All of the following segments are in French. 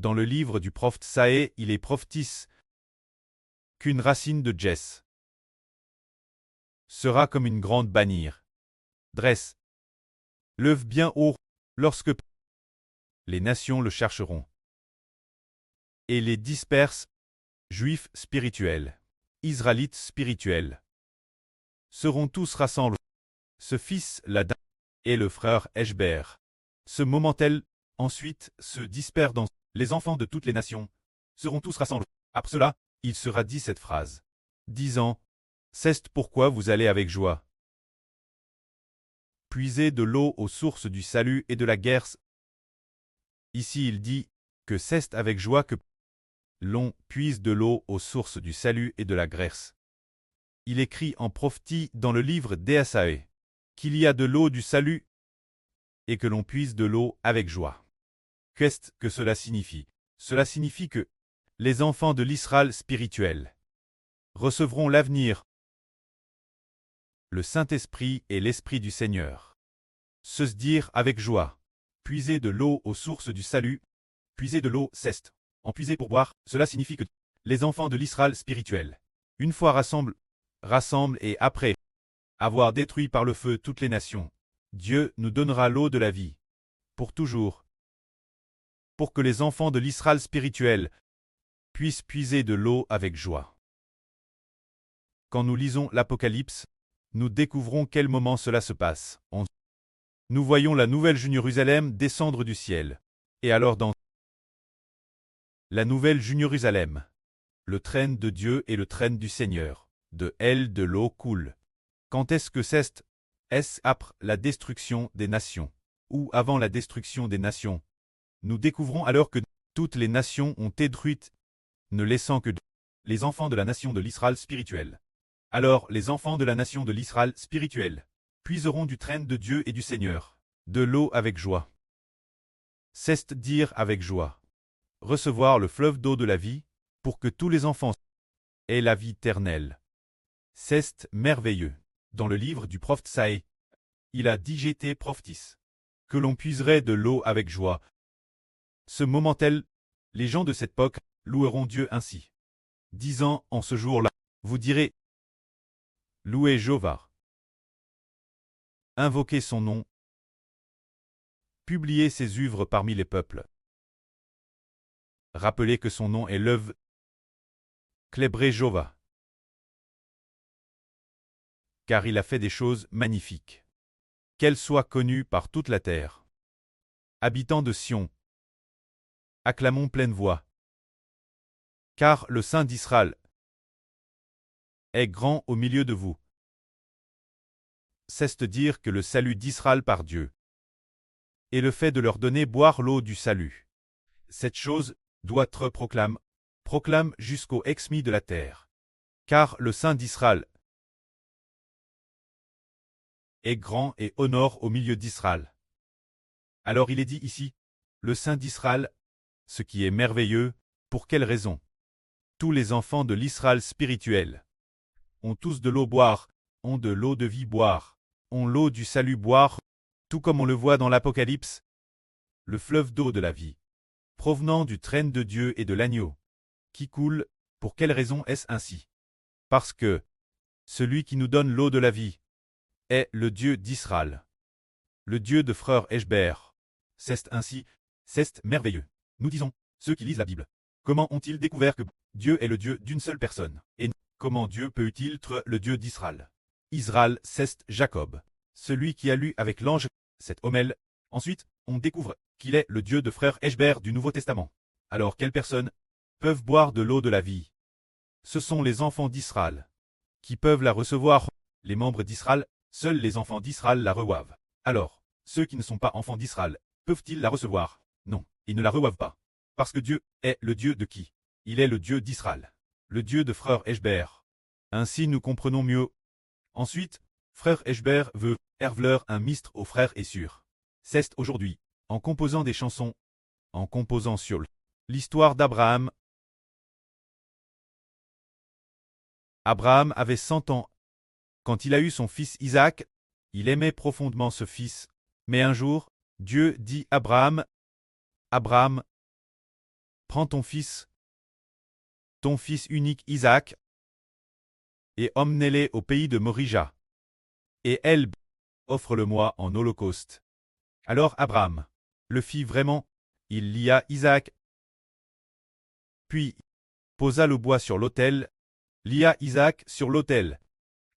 Dans le livre du prophète Saé, il est prophétise qu'une racine de Jess sera comme une grande bannière. Dresse. Lève bien haut, lorsque les nations le chercheront. Et les disperses, juifs spirituels, israélites spirituels, seront tous rassemblés. Ce fils-là et le frère Eshber. Ce moment-tel, ensuite, se disperse dans les enfants de toutes les nations, seront tous rassemblés. Après cela, il sera dit cette phrase, disant, c'est pourquoi vous allez avec joie. Puisez de l'eau aux sources du salut et de la guerre. Ici il dit, que c'est avec joie que l'on puise de l'eau aux sources du salut et de la grâce. Il écrit en prophétie dans le livre d'Ésaïe qu'il y a de l'eau du salut et que l'on puise de l'eau avec joie. Qu'est-ce que cela signifie? Cela signifie que les enfants de l'Israël spirituel recevront l'avenir, le Saint-Esprit et l'Esprit du Seigneur. Se dire avec joie, puiser de l'eau aux sources du salut, puiser de l'eau, c'est en puiser pour boire, cela signifie que les enfants de l'Israël spirituel, une fois rassemblent et après avoir détruit par le feu toutes les nations, Dieu nous donnera l'eau de la vie, pour toujours, pour que les enfants de l'Israël spirituel puissent puiser de l'eau avec joie. Quand nous lisons l'Apocalypse, nous découvrons quel moment cela se passe. Nous voyons la nouvelle Jérusalem descendre du ciel. Et alors dans la nouvelle Jérusalem, le trône de Dieu et le trône du Seigneur, de elle de l'eau coule. Quand est-ce que c'est? Est-ce après la destruction des nations, ou avant la destruction des nations? Nous découvrons alors que toutes les nations ont été détruites, ne laissant que les enfants de la nation de l'Israël spirituel. Alors les enfants de la nation de l'Israël spirituel puiseront du trône de Dieu et du Seigneur, de l'eau avec joie. C'est dire avec joie, recevoir le fleuve d'eau de la vie, pour que tous les enfants aient la vie éternelle. C'est merveilleux. Dans le livre du prophète Saé, il a dit j'étais prophétise, que l'on puiserait de l'eau avec joie. Ce moment-tel, les gens de cette époque loueront Dieu ainsi, disant en ce jour-là, vous direz, louez Jéhovah, invoquez son nom, publiez ses œuvres parmi les peuples. Rappelez que son nom est l'œuvre, célébrez Jéhovah, car il a fait des choses magnifiques. Qu'elle soit connue par toute la terre. Habitants de Sion, acclamons pleine voix. Car le Saint d'Israël est grand au milieu de vous. C'est dire que le salut d'Israël par Dieu et le fait de leur donner boire l'eau du salut. Cette chose doit être proclame jusqu'au exmis de la terre. Car le Saint d'Israël est grand et honore au milieu d'Israël. Alors il est dit ici, le Saint d'Israël, ce qui est merveilleux, pour quelle raison? Tous les enfants de l'Israël spirituel ont tous de l'eau boire, ont de l'eau de vie boire, ont l'eau du salut boire, tout comme on le voit dans l'Apocalypse, le fleuve d'eau de la vie, provenant du trône de Dieu et de l'agneau, qui coule. Pour quelle raison est-ce ainsi? Parce que celui qui nous donne l'eau de la vie est le Dieu d'Israël, le Dieu de frère Eshber. C'est ainsi, c'est merveilleux. Nous disons, ceux qui lisent la Bible, comment ont-ils découvert que Dieu est le Dieu d'une seule personne? Et comment Dieu peut-il être le Dieu d'Israël? Israël, c'est Jacob, celui qui a lu avec l'ange cette homelle. Ensuite, on découvre qu'il est le Dieu de frère Eshber du Nouveau Testament. Alors quelles personnes peuvent boire de l'eau de la vie? Ce sont les enfants d'Israël qui peuvent la recevoir. Les membres d'Israël, seuls les enfants d'Israël la reçoivent. Alors, ceux qui ne sont pas enfants d'Israël, peuvent-ils la recevoir? Non, ils ne la reçoivent pas. Parce que Dieu est le Dieu de qui? Il est le Dieu d'Israël, le Dieu de frère Eshber. Ainsi nous comprenons mieux. Ensuite, frère Eshber veut ervler un mistre aux frères et sœurs. C'est aujourd'hui, en composant des chansons, en composant sur l'histoire d'Abraham. Abraham avait 100 ans. Quand il a eu son fils Isaac, il aimait profondément ce fils. Mais un jour, Dieu dit à Abraham, Abraham, prends ton fils unique Isaac, et emmenez-les au pays de Morija. Et elle, offre-le-moi en holocauste. Alors Abraham le fit vraiment, il lia Isaac, puis posa le bois sur l'autel, lia Isaac sur l'autel.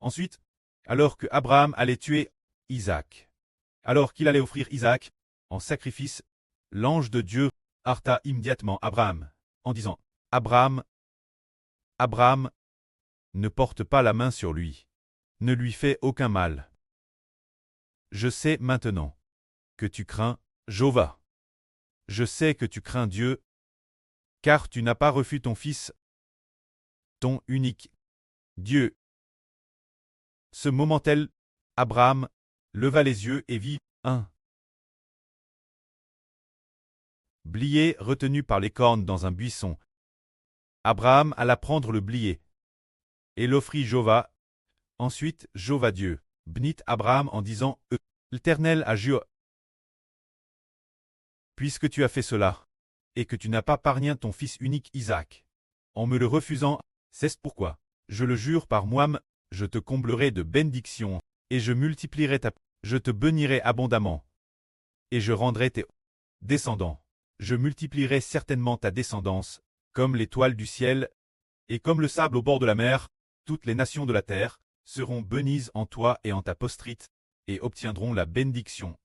Ensuite, alors que Abraham allait tuer Isaac, alors qu'il allait offrir Isaac en sacrifice, l'ange de Dieu heurta immédiatement Abraham, en disant, « Abraham, Abraham, ne porte pas la main sur lui, ne lui fais aucun mal. Je sais maintenant que tu crains Jéhovah. Je sais que tu crains Dieu, car tu n'as pas reçu ton fils, ton unique Dieu. » Ce moment-là, Abraham leva les yeux et vit un blier retenu par les cornes dans un buisson. Abraham alla prendre le blier et l'offrit Jéhovah. Ensuite, Jéhovah Dieu bénit Abraham en disant, « L'Éternel a juré, puisque tu as fait cela, et que tu n'as pas pargné ton fils unique Isaac, en me le refusant, c'est pourquoi, je le jure par moi-même, je te comblerai de bénédictions, et je multiplierai je te bénirai abondamment, et je rendrai tes descendants. Je multiplierai certainement ta descendance, comme l'étoile du ciel, et comme le sable au bord de la mer. Toutes les nations de la terre seront bénies en toi et en ta postérité, et obtiendront la bénédiction.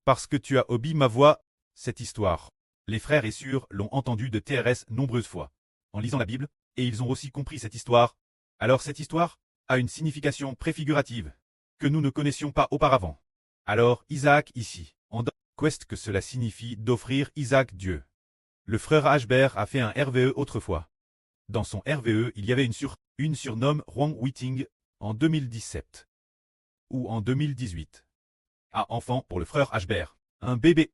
Parce que tu as obéi ma voix. » Cette histoire, les frères et sœurs l'ont entendue de TRS nombreuses fois, en lisant la Bible, et ils ont aussi compris cette histoire. Alors cette histoire a une signification préfigurative, que nous ne connaissions pas auparavant. Alors Isaac ici, en qu'est-ce que cela signifie d'offrir Isaac Dieu? Le frère Ashbert a fait un RVE autrefois. Dans son RVE, il y avait une surnomme Wrong Whiting en 2017 ou en 2018. Enfant pour le frère Ashbert, un bébé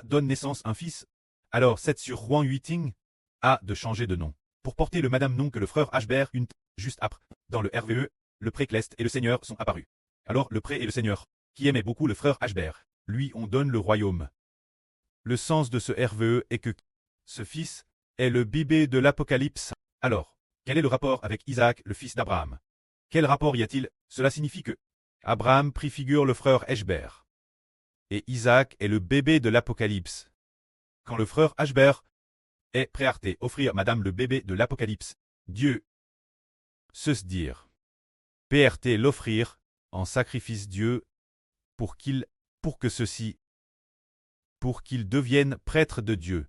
donne naissance un fils. Alors cette sur Wrong Whiting de changer de nom pour porter le madame nom que le frère Ashbert juste après. Dans le RVE, le pré-Clest et le Seigneur sont apparus. Alors le pré et le Seigneur, qui aimait beaucoup le frère Ashbert, lui on donne le royaume. Le sens de ce RVE est que ce fils est le bébé de l'Apocalypse. Alors, quel est le rapport avec Isaac, le fils d'Abraham? Quel rapport y a-t-il? Cela signifie que Abraham préfigure le frère Ashbert, et Isaac est le bébé de l'Apocalypse. Quand le frère Ashbert est prêt à offrir madame le bébé de l'Apocalypse, Dieu se dire PRT l'offrir en sacrifice Dieu pour qu'il devienne prêtre de Dieu,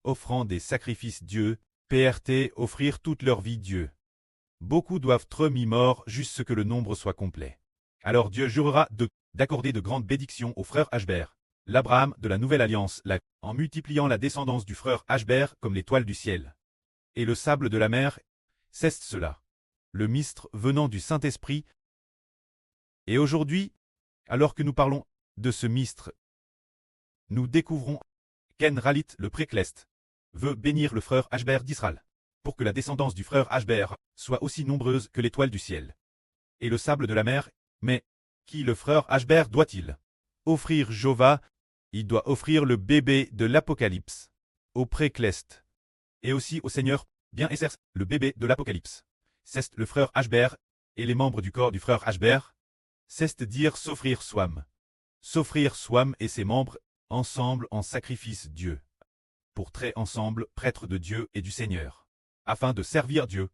offrant des sacrifices Dieu, PRT offrir toute leur vie Dieu. Beaucoup doivent être mis morts juste ce que le nombre soit complet. Alors Dieu jurera d'accorder de grandes bénédictions au frère Ashbert, l'Abraham de la nouvelle alliance, en multipliant la descendance du frère Ashbert comme l'étoile du ciel. Et le sable de la mer, c'est cela. Le mystre venant du Saint-Esprit. Et aujourd'hui, alors que nous parlons de ce mystre, nous découvrons qu'En Ralit le pré-Clest veut bénir le frère Ashbert d'Israël, pour que la descendance du frère Ashbert soit aussi nombreuse que l'étoile du ciel. Et le sable de la mer, mais qui le frère Ashbert doit-il offrir Jéhovah? Il doit offrir le bébé de l'Apocalypse au pré-Clest, et aussi au Seigneur, bien exerce le bébé de l'Apocalypse. C'est le frère Ashbert et les membres du corps du frère Ashbert, c'est dire s'offrir soi-même. S'offrir soi-même et ses membres, ensemble en sacrifice Dieu. Pour traiter ensemble prêtre de Dieu et du Seigneur, afin de servir Dieu.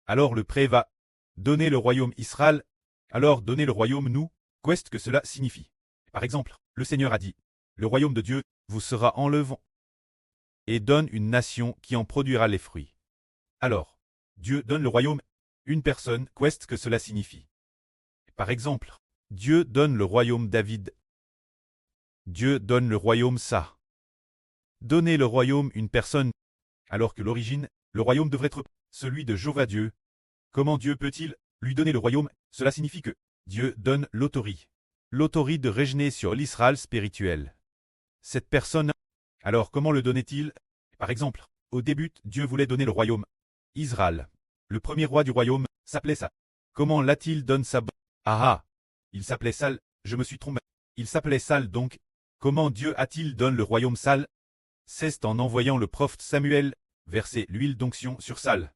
Alors le pré va donner le royaume Israël, alors donner le royaume nous, qu'est-ce que cela signifie? Par exemple, le Seigneur a dit, le royaume de Dieu vous sera enlevé, et donne une nation qui en produira les fruits. Alors, Dieu donne le royaume, une personne, qu'est-ce que cela signifie? Par exemple, Dieu donne le royaume David. Dieu donne le royaume ça. Donner le royaume une personne, alors que l'origine, le royaume devrait être celui de Jéhovah Dieu. Comment Dieu peut-il lui donner le royaume? Cela signifie que Dieu donne l'autorité. L'autorité de régner sur l'Israël spirituel. Cette personne, alors comment le donnait-il? Par exemple, au début, Dieu voulait donner le royaume. Israël, le premier roi du royaume, s'appelait Saül. Comment l'a-t-il donné ça? Il s'appelait Saül, je me suis trompé. Il s'appelait Saül donc. Comment Dieu a-t-il donné le royaume Saül? C'est en envoyant le prophète Samuel, verser l'huile d'onction sur Sal,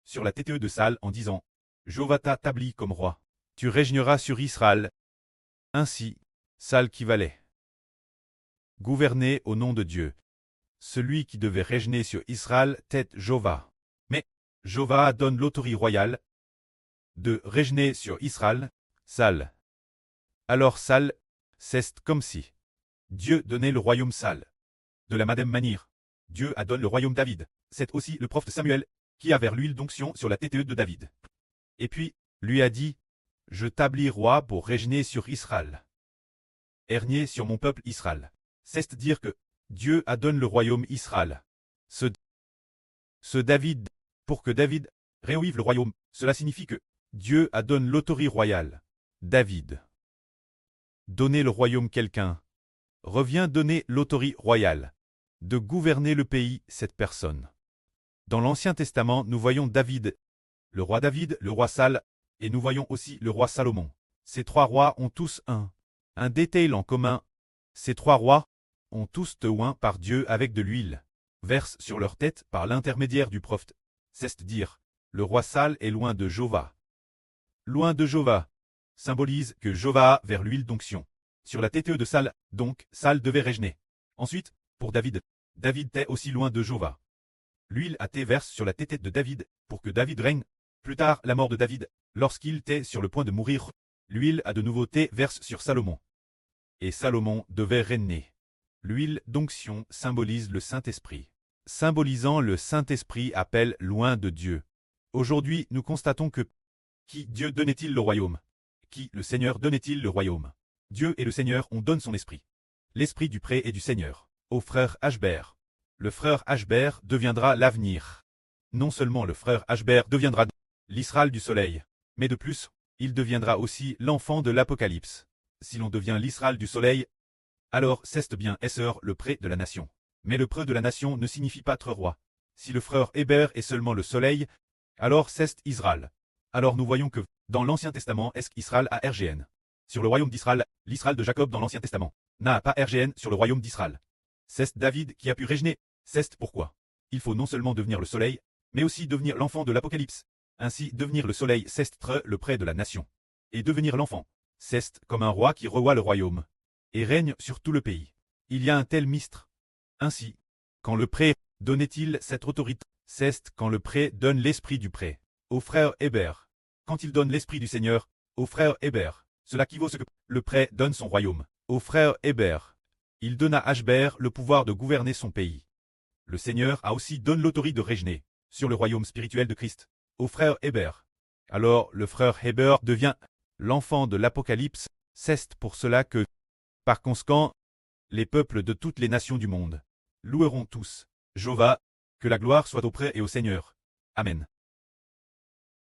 sur la tête de Sal en disant « Jéhovah t'a établi comme roi. Tu régneras sur Israël. » Ainsi, Sal qui valait gouverner au nom de Dieu. Celui qui devait régner sur Israël tête Jéhovah. Mais Jéhovah donne l'autorité royale de régner sur Israël, Sal. Alors Sal, c'est comme si Dieu donnait le royaume Sal. De la même manière, Dieu a donné le royaume David. C'est aussi le prophète Samuel qui a vers l'huile d'onction sur la tête de David. Et puis, lui a dit, je t'établis roi pour régner sur Israël. Régner sur mon peuple Israël. C'est dire que Dieu a donné le royaume Israël. Ce David, pour que David réouvre le royaume, cela signifie que Dieu a donné l'autorité royale. David. Donner le royaume quelqu'un revient donner l'autorité royale de gouverner le pays cette personne. Dans l'Ancien Testament, nous voyons David, le roi Sal, et nous voyons aussi le roi Salomon. Ces trois rois ont tous un détail en commun. Ces trois rois ont tous été oints par Dieu avec de l'huile, verse sur leur tête par l'intermédiaire du prophète. C'est-à-dire, le roi Sal est loin de Jéhovah. Loin de Jéhovah symbolise que Jéhovah a vers l'huile d'onction. Sur la tête de Sal, donc, Sal devait régner. Ensuite, pour David, David était aussi loin de Jéhovah. L'huile a été verse sur la tête de David, pour que David règne. Plus tard, la mort de David, lorsqu'il était sur le point de mourir, l'huile a de nouveau été verse sur Salomon. Et Salomon devait régner. L'huile d'onction symbolise le Saint-Esprit. Symbolisant le Saint-Esprit appelle loin de Dieu. Aujourd'hui, nous constatons que qui Dieu donnait-il le royaume? Qui le Seigneur donnait-il le royaume? Dieu et le Seigneur ont donné son esprit. L'esprit du pré et du Seigneur. Au frère Ashbert. Le frère Ashbert deviendra l'avenir. Non seulement le frère Ashbert deviendra l'Israël du soleil, mais de plus, il deviendra aussi l'enfant de l'Apocalypse. Si l'on devient l'Israël du soleil, alors c'est bien Esser le pré de la nation. Mais le pré de la nation ne signifie pas être roi. Si le frère Hébert est seulement le soleil, alors c'est Israël. Alors nous voyons que, dans l'Ancien Testament, est-ce qu'Israël a RGN sur le royaume d'Israël, l'Israël de Jacob dans l'Ancien Testament n'a pas RGN sur le royaume d'Israël. C'est David qui a pu régner. C'est pourquoi il faut non seulement devenir le soleil, mais aussi devenir l'enfant de l'Apocalypse. Ainsi, devenir le soleil, c'est être le pré de la nation. Et devenir l'enfant, c'est comme un roi qui revoit le royaume et règne sur tout le pays. Il y a un tel mystre. Ainsi, quand le pré donnait-il cette autorité, c'est quand le pré donne l'esprit du pré au frère Hébert. Quand il donne l'esprit du Seigneur au frère Hébert, cela qui vaut ce que le pré donne son royaume au frère Hébert. Il donne à Ashbert le pouvoir de gouverner son pays. Le Seigneur a aussi donné l'autorité de régner sur le royaume spirituel de Christ au frère Hébert. Alors le frère Hébert devient l'enfant de l'Apocalypse. C'est pour cela que, par conséquent, les peuples de toutes les nations du monde loueront tous Jéhovah, que la gloire soit auprès et au Seigneur. Amen.